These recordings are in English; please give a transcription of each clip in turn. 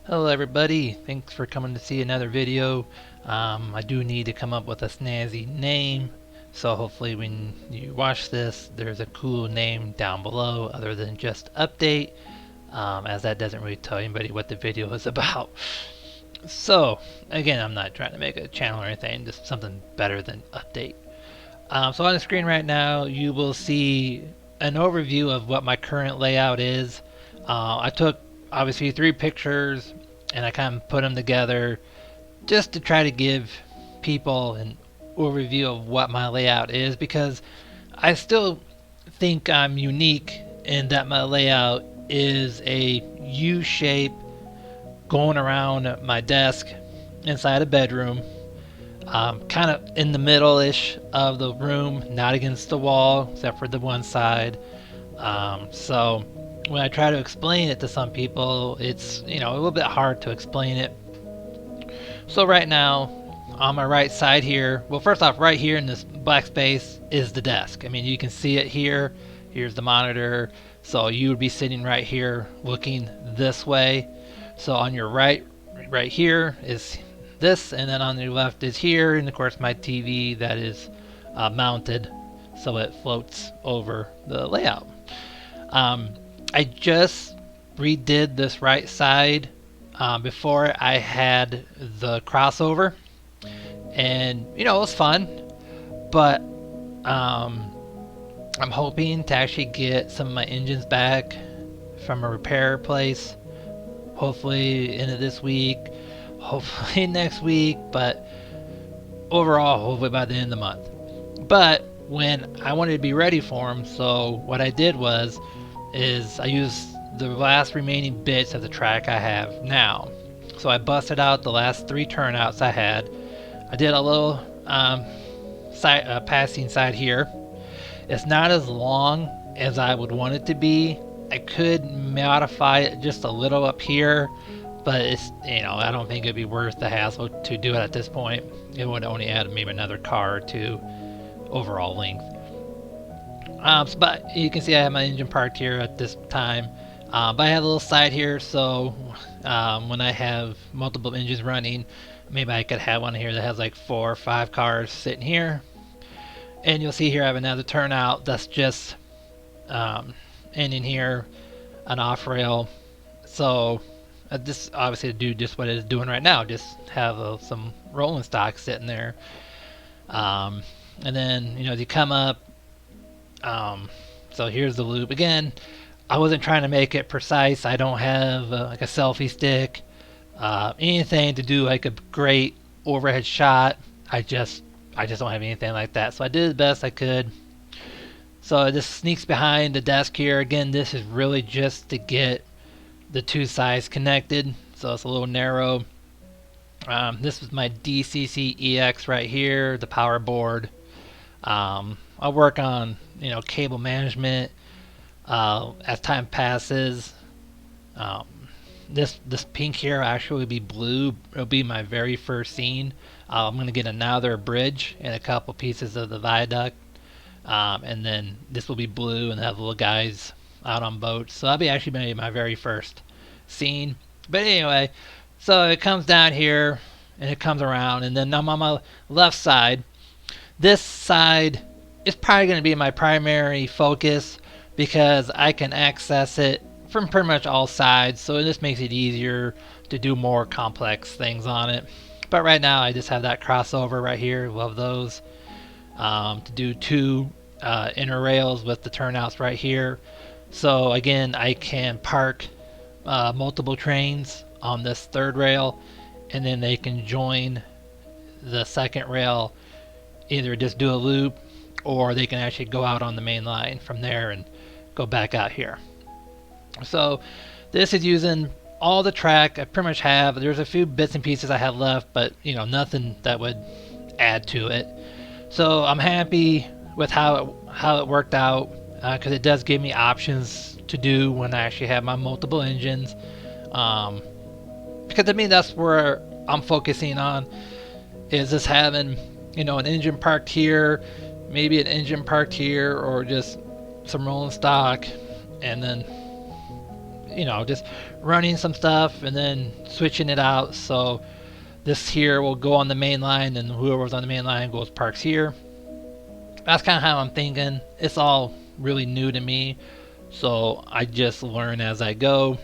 Hello everybody, thanks for coming to see another video. I do need to come up with a snazzy name, so hopefully when you watch this there's a cool name down below other than just update, as that doesn't really tell anybody what the video is about. So again, I'm not trying to make a channel or anything, just something better than update. So on the screen right now you will see an overview of what my current layout is. I took obviously 3 pictures and I kind of put them together just to try to give people an overview of what my layout is, because I still think I'm unique in that my layout is a U shape going around my desk inside a bedroom, kind of in the middle-ish of the room, not against the wall except for the one side. So when I try to explain it to some people, it's a little bit hard to explain it. So right now on my right side here, well, first off, right here in this black space is the desk. I mean, you can see it here. Here's the monitor, so you would be sitting right here looking this way. So on your right here is this, and then on your left is here, and of course my TV that is mounted so it floats over the layout. I just redid this right side. Before I had the crossover, and it was fun, but I'm hoping to actually get some of my engines back from a repair place, hopefully end of this week, hopefully next week, but overall hopefully by the end of the month. But when I wanted to be ready for them, so what I did is I used the last remaining bits of the track I have now. So I busted out the last 3 turnouts I had. I did a little passing side here. It's not as long as I would want it to be. I could modify it just a little up here, but it's I don't think it'd be worth the hassle to do it at this point. It would only add maybe another car or 2 overall length. But you can see I have my engine parked here at this time. But I have a little side here, so when I have multiple engines running, maybe I could have one here that has like 4 or 5 cars sitting here. And you'll see here I have another turnout that's just ending here, an off rail. So this obviously to do just what it's doing right now, just have some rolling stock sitting there. And then as you come up, so here's the loop again. I wasn't trying to make it precise. I don't have like a selfie stick, anything to do like a great overhead shot. I just don't have anything like that. So I did the best I could. So it just sneaks behind the desk here. Again, this is really just to get the 2 sides connected. So it's a little narrow. This is my DCC-EX right here, the power board. I'll work on cable management as time passes. This pink here actually will be blue. It'll be my very first scene. I'm going to get another bridge and a couple pieces of the viaduct, and then this will be blue and have little guys out on boats. So that'll be actually my very first scene. But anyway, so it comes down here and it comes around, and then I'm on my left side. This side is probably going to be my primary focus because I can access it from pretty much all sides, so this makes it easier to do more complex things on it. But right now I just have that crossover right here. Love those. To do 2 inner rails with the turnouts right here. So again, I can park multiple trains on this 3rd rail, and then they can join the 2nd rail, either just do a loop, or they can actually go out on the main line from there and go back out here. So this is using all the track I pretty much have. There's a few bits and pieces I have left, but nothing that would add to it. So I'm happy with how it worked out, because it does give me options to do when I actually have my multiple engines. Because to me that's where I'm focusing on, is just having an engine parked here, maybe an engine parked here, or just some rolling stock, and then just running some stuff and then switching it out. So this here will go on the main line, and whoever's on the main line goes parks here. That's kind of how I'm thinking. It's all really new to me, so I just learn as I go.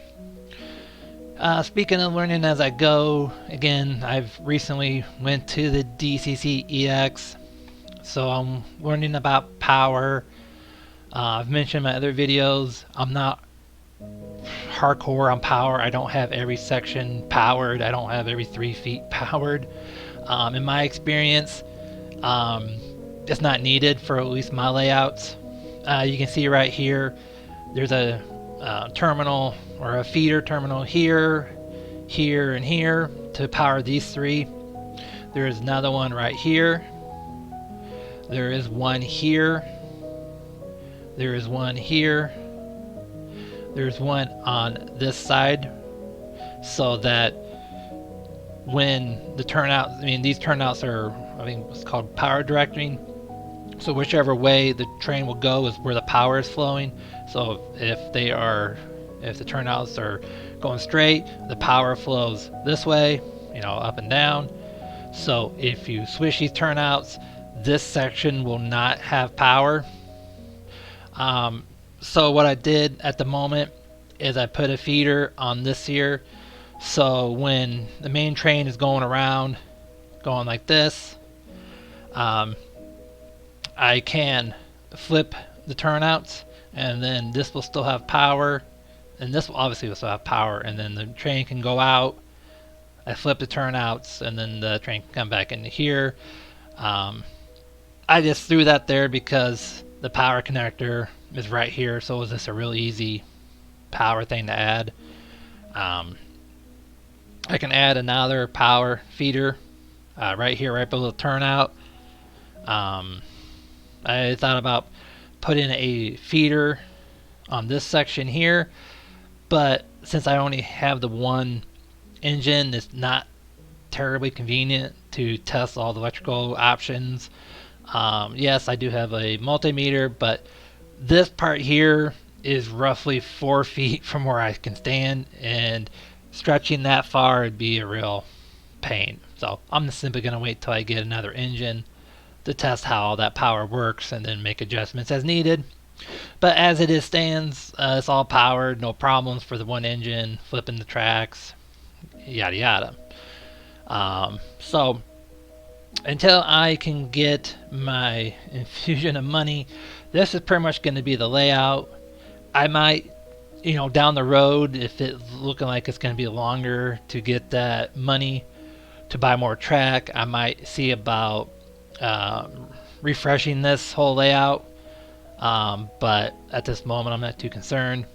Speaking of learning as I go, again, I've recently went to the DCC-EX, so I'm learning about power. I've mentioned in my other videos, I'm not hardcore on power. I don't have every section powered. I don't have every 3 feet powered. In my experience, it's not needed for at least my layouts. You can see right here, there's a terminal or a feeder terminal here, here, and here to power these 3. There is another one right here. There is one here. There is one here. There's one on this side, so that when the turnouts, these turnouts are, I think it's called power directing. So whichever way the train will go is where the power is flowing. So if the turnouts are going straight, the power flows this way, up and down. So if you switch these turnouts, this section will not have power. So what I did at the moment is I put a feeder on this here. So when the main train is going around, going like this, I can flip the turnouts, and then this will still have power, and this will obviously still have power, and then the train can go out. I flip the turnouts, and then the train can come back into here. I just threw that there because the power connector is right here, so it was just a real easy power thing to add. I can add another power feeder right here, right below the turnout. I thought about putting a feeder on this section here, but since I only have the one engine, it's not terribly convenient to test all the electrical options. Yes, I do have a multimeter, but this part here is roughly 4 feet from where I can stand, and stretching that far would be a real pain. So I'm just simply going to wait till I get another engine to test how all that power works, and then make adjustments as needed. But as it is stands, it's all powered, no problems for the one engine, flipping the tracks, yada yada. So until I can get my infusion of money, this is pretty much going to be the layout. I might, down the road, if it's looking like it's going to be longer to get that money to buy more track, I might see about refreshing this whole layout. But at this moment, I'm not too concerned.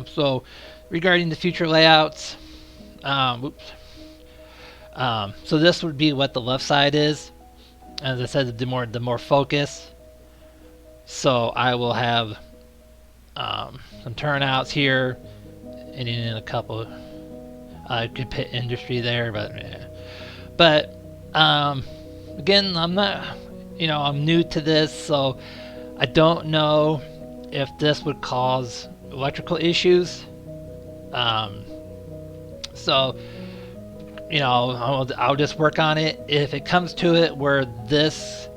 So regarding the future layouts, so this would be what the left side is. As I said, the more focus. So I will have some turnouts here, and in a couple. I could put industry there, but yeah. But again, I'm not, I'm new to this, so I don't know if this would cause electrical issues. So I'll just work on it. If it comes to it where this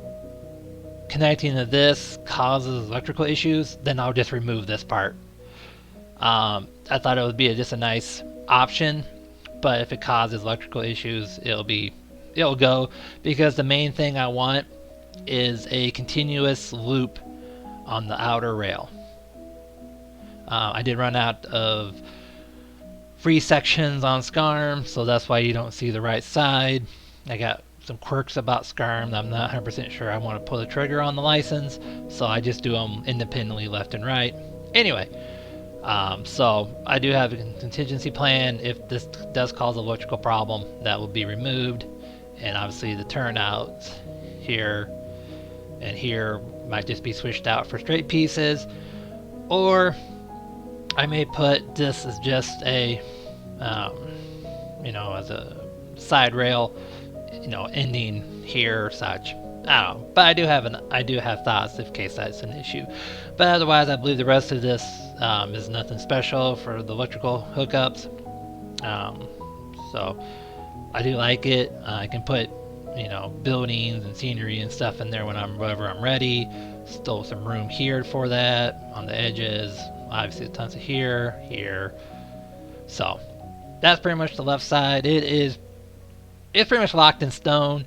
connecting to this causes electrical issues, then I'll just remove this part. I thought it would be just a nice option, but if it causes electrical issues, it'll go, because the main thing I want is a continuous loop on the outer rail. I did run out of free sections on SCARM, so that's why you don't see the right side. I got some quirks about SCARM that I'm not 100% sure I want to pull the trigger on the license, so I just do them independently left and right. Anyway, so I do have a contingency plan. If this does cause an electrical problem, that will be removed, and obviously the turnouts here and here might just be switched out for straight pieces, or I may put this as just a as a side rail, ending here or such. I don't know, but I do have thoughts in case that's an issue. But otherwise, I believe the rest of this Is nothing special for the electrical hookups. So I do like it. I can put, buildings and scenery and stuff in there whenever I'm ready. Still some room here for that on the edges. Obviously, tons of here. So that's pretty much the left side. It's pretty much locked in stone.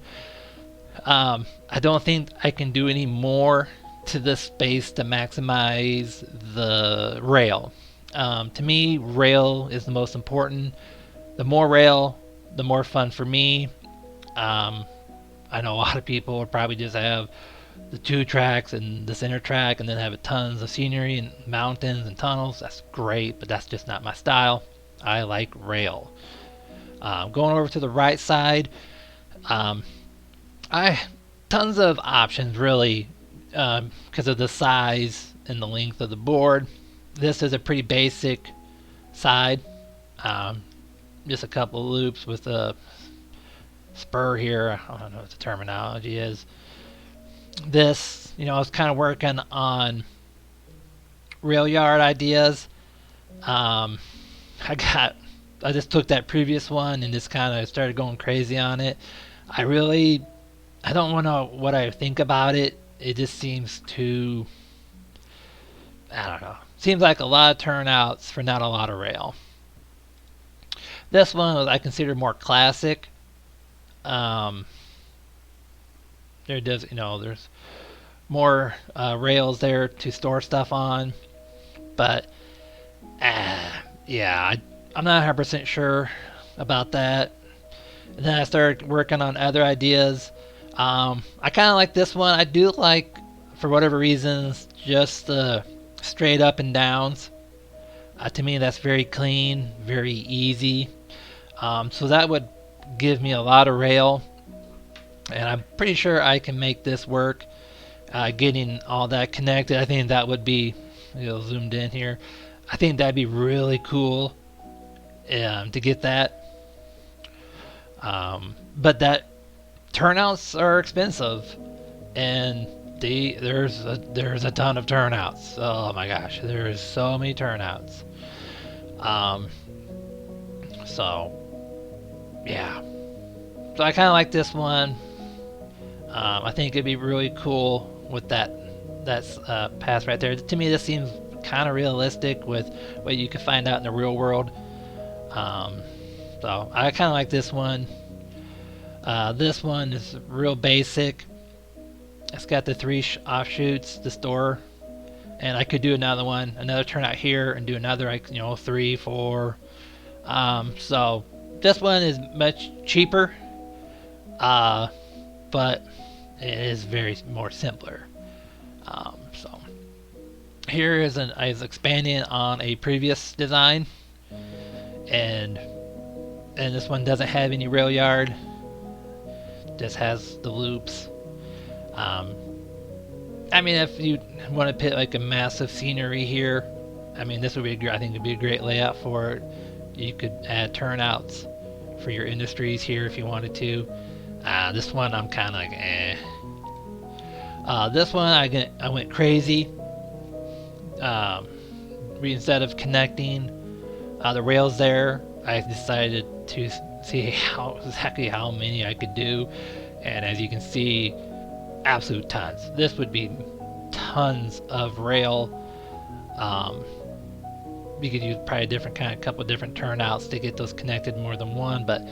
I don't think I can do any more to this space to maximize the rail. To me, rail is the most important. The more rail, the more fun for me. I know a lot of people would probably just have the 2 tracks and this inner track and then have tons of scenery and mountains and tunnels. That's great, but that's just not my style. I like rail. Going over to the right side, I tons of options really because of the size and the length of the board. This is a pretty basic side. Just a couple of loops with a spur here. I don't know what the terminology is. This, I was kind of working on rail yard ideas. I just took that previous one and just kind of started going crazy on it. I don't know what I think about it. It just seems too, I don't know. Seems like a lot of turnouts for not a lot of rail. This one was I consider more classic. There's more rails there to store stuff on, but yeah, I'm not 100% sure about that. And then I started working on other ideas. I kind of like this one. I do like, for whatever reasons, just the straight up and downs. To me, that's very clean, very easy. So that would give me a lot of rail, and I'm pretty sure I can make this work. Getting all that connected, I think that would be, zoomed in here. I think that'd be really cool to get that. But that turnouts are expensive, and there's a ton of turnouts. Oh my gosh, there's so many turnouts. So yeah, so I kind of like this one. I think it'd be really cool with that pass right there. To me, this seems kind of realistic with what you can find out in the real world. So I kind of like this one. This one is real basic. It's got the 3 offshoots, the store, and I could do another turnout here, and do another 3, 4. So this one is much cheaper, but it is very more simpler. So here I was expanding on a previous design, and this one doesn't have any rail yard. Just has the loops. If you want to put like a massive scenery here, this would be I think it'd be a great layout for it. You could add turnouts for your industries here if you wanted to. This one I'm kind of like this one I went crazy. Instead of connecting the rails there, I decided to see exactly how many I could do, and as you can see, absolute tons. This would be tons of rail. You could use probably a couple different turnouts to get those connected more than one, but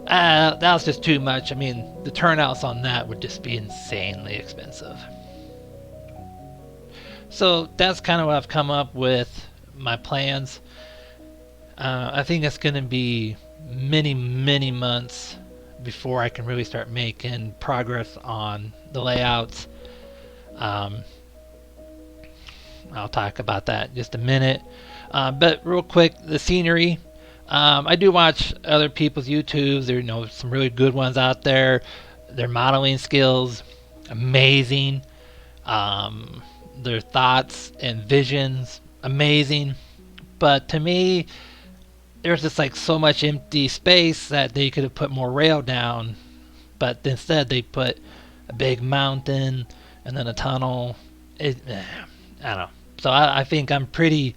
that was just too much. The turnouts on that would just be insanely expensive. So that's kind of what I've come up with, my plans. I think it's going to be many months before I can really start making progress on the layouts. I'll talk about that in just a minute. But real quick, the scenery. I do watch other people's YouTubes. There are some really good ones out there. Their modeling skills, amazing. Their thoughts and visions, amazing. But to me, there's just so much empty space that they could have put more rail down, but instead they put a big mountain and then a tunnel. I don't know. So I think I'm pretty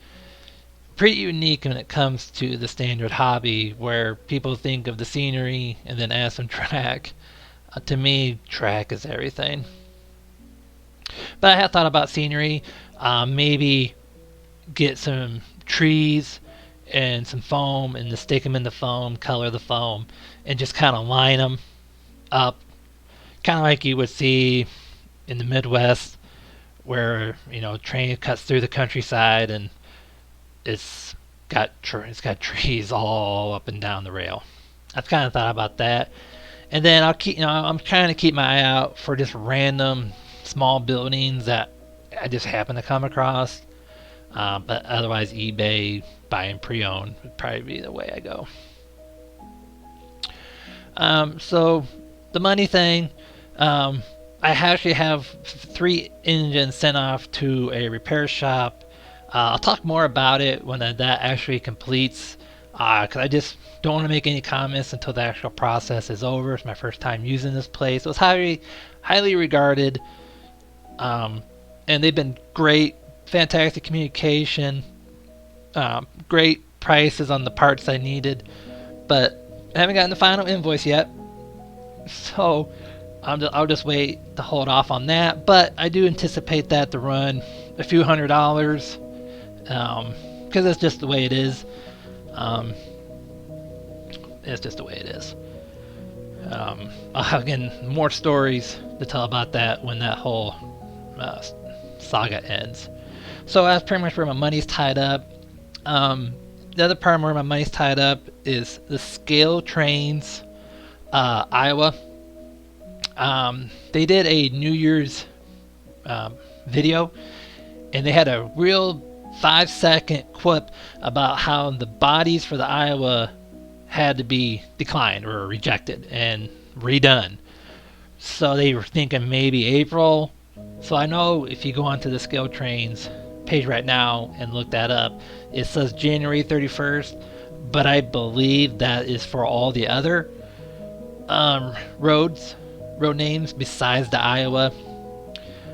pretty unique when it comes to the standard hobby, where people think of the scenery and then add some track. To me, track is everything. But I have thought about scenery. Maybe get some trees and some foam and just stick them in the foam, color the foam, and just kind of line them up, kind of like you would see in the Midwest, where train cuts through the countryside and it's got trees all up and down the rail. I've kind of thought about that, and then I'm trying to keep my eye out for just random small buildings that I just happen to come across. But otherwise, eBay, buying pre-owned would probably be the way I go. So the money thing, I actually have 3 engines sent off to a repair shop. I'll talk more about it when that actually completes, because I just don't want to make any comments until the actual process is over. It's my first time using this place. It was highly regarded, and they've been great, fantastic communication, great prices on the parts I needed, but I haven't gotten the final invoice yet, so I'll just wait to hold off on that. But I do anticipate that to run a few $100s, because it's just the way it is. It's just the way it is. I'll have, again, more stories to tell about that when that whole saga ends. So that's pretty much where my money's tied up. The other part where my money's tied up is the Scale Trains Iowa. They did a New Year's video, and they had a real 5-second quip about how the bodies for the Iowa had to be declined or rejected and redone. So they were thinking maybe April. So I know if you go onto the Scale Trains page right now and look that up, it says January 31st, but I believe that is for all the other road names besides the Iowa.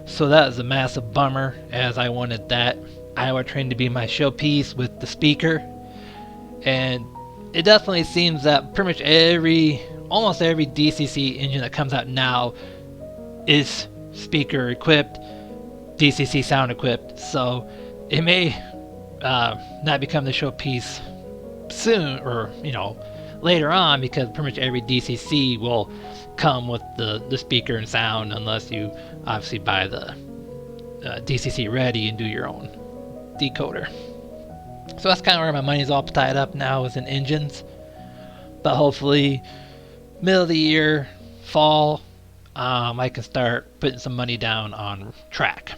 So that is a massive bummer, as I wanted that Iowa train to be my showpiece with the speaker. And it definitely seems that pretty much almost every DCC engine that comes out now is speaker equipped, DCC sound equipped. So it may not become the showpiece soon, or later on, because pretty much every DCC will come with the speaker and sound, unless you obviously buy the DCC ready and do your own decoder. So that's kind of where my money's all tied up now, is in engines. But hopefully middle of the year, fall, I can start putting some money down on track.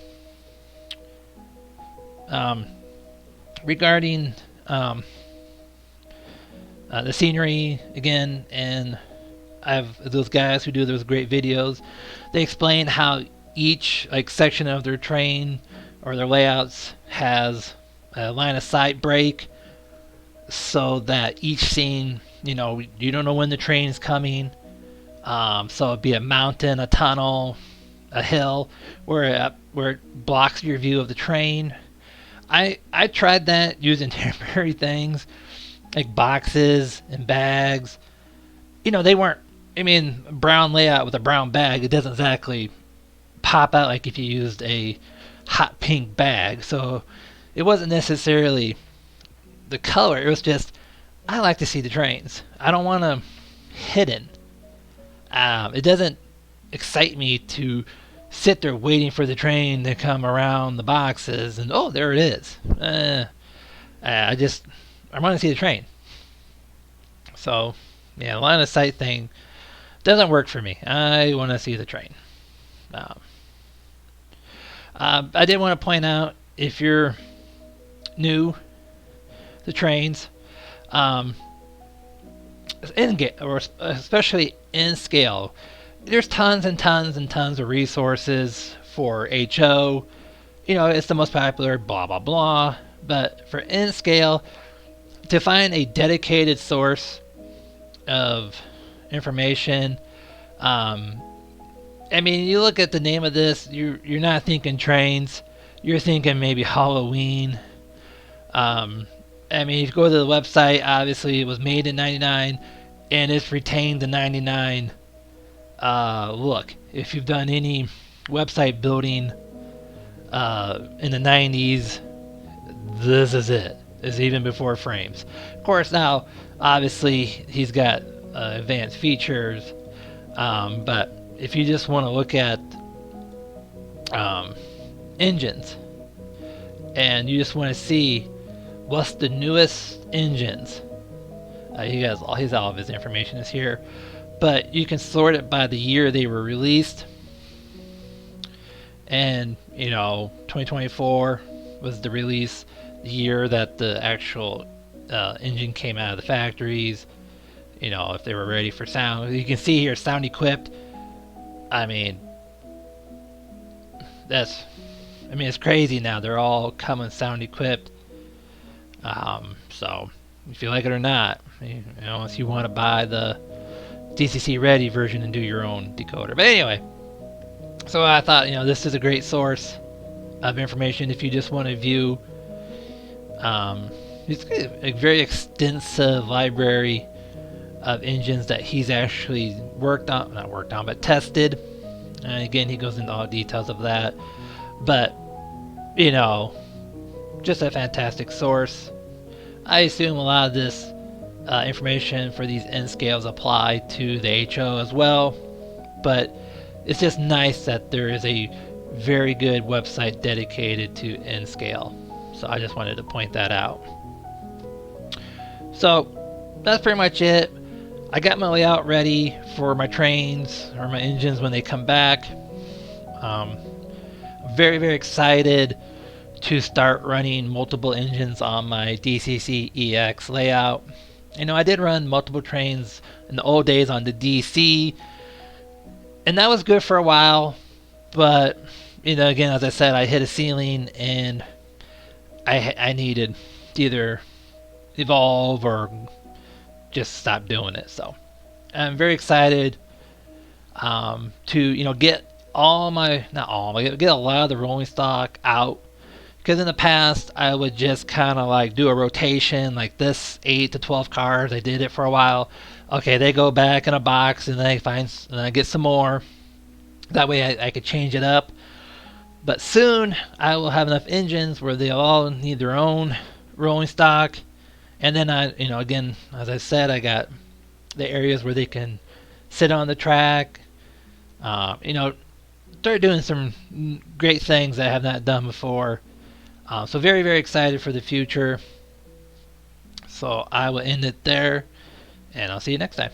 Regarding the scenery again, and I have those guys who do those great videos. They explain how each section of their train or their layouts has a line of sight break, so that each scene, you don't know when the train is coming. So it'd be a mountain, a tunnel, a hill, where it blocks your view of the train. I tried that using temporary things like boxes and bags. They weren't. Brown layout with a brown bag, it doesn't exactly pop out like if you used a hot pink bag. So it wasn't necessarily the color. It was just, I like to see the trains. I don't want them hidden. It doesn't excite me to sit there waiting for the train to come around the boxes and, oh, there it is. I want to see the train. So, yeah, the line of sight thing doesn't work for me. I want to see the train. I did want to point out, if you're new to trains, or especially in scale, there's tons and tons and tons of resources for HO. It's the most popular, blah blah blah. But for in scale, to find a dedicated source of information, you look at the name of this, you're not thinking trains, you're thinking maybe Halloween. I mean, if you go to the website, obviously it was made in '99, and it's retained the '99 look. If you've done any website building in the '90s, this is it. It's even before frames. Of course, now obviously he's got advanced features, but if you just want to look at engines and you just want to see what's the newest engines, he's all of his information is here, but you can sort it by the year they were released. And 2024 was the release, the year that the actual engine came out of the factories. If they were ready for sound. You can see here, sound equipped. I mean, it's crazy now. They're all coming sound equipped. So if you like it or not, if you want to buy the DCC ready version and do your own decoder. But anyway, so I thought, this is a great source of information if you just want to view. It's a very extensive library of engines that he's actually but tested. And again, he goes into all details of that. But, just a fantastic source. I assume a lot of this information for these N scales apply to the HO as well. But it's just nice that there is a very good website dedicated to N scale. So I just wanted to point that out. So that's pretty much it. I got my layout ready for my trains or my engines when they come back. I'm very, very excited to start running multiple engines on my DCC-EX layout. I did run multiple trains in the old days on the DC, and that was good for a while, but again, as I said, I hit a ceiling and I needed to either evolve or just stop doing it. So I'm very excited to get get a lot of the rolling stock out, because in the past I would just kind of like do a rotation like this, 8 to 12 cars. I did it for a while. Okay, they go back in a box and then I get some more. That way I could change it up. But soon I will have enough engines where they all need their own rolling stock. And then again, as I said, I got the areas where they can sit on the track. Start doing some great things that I have not done before. So very, very excited for the future. So I will end it there, and I'll see you next time.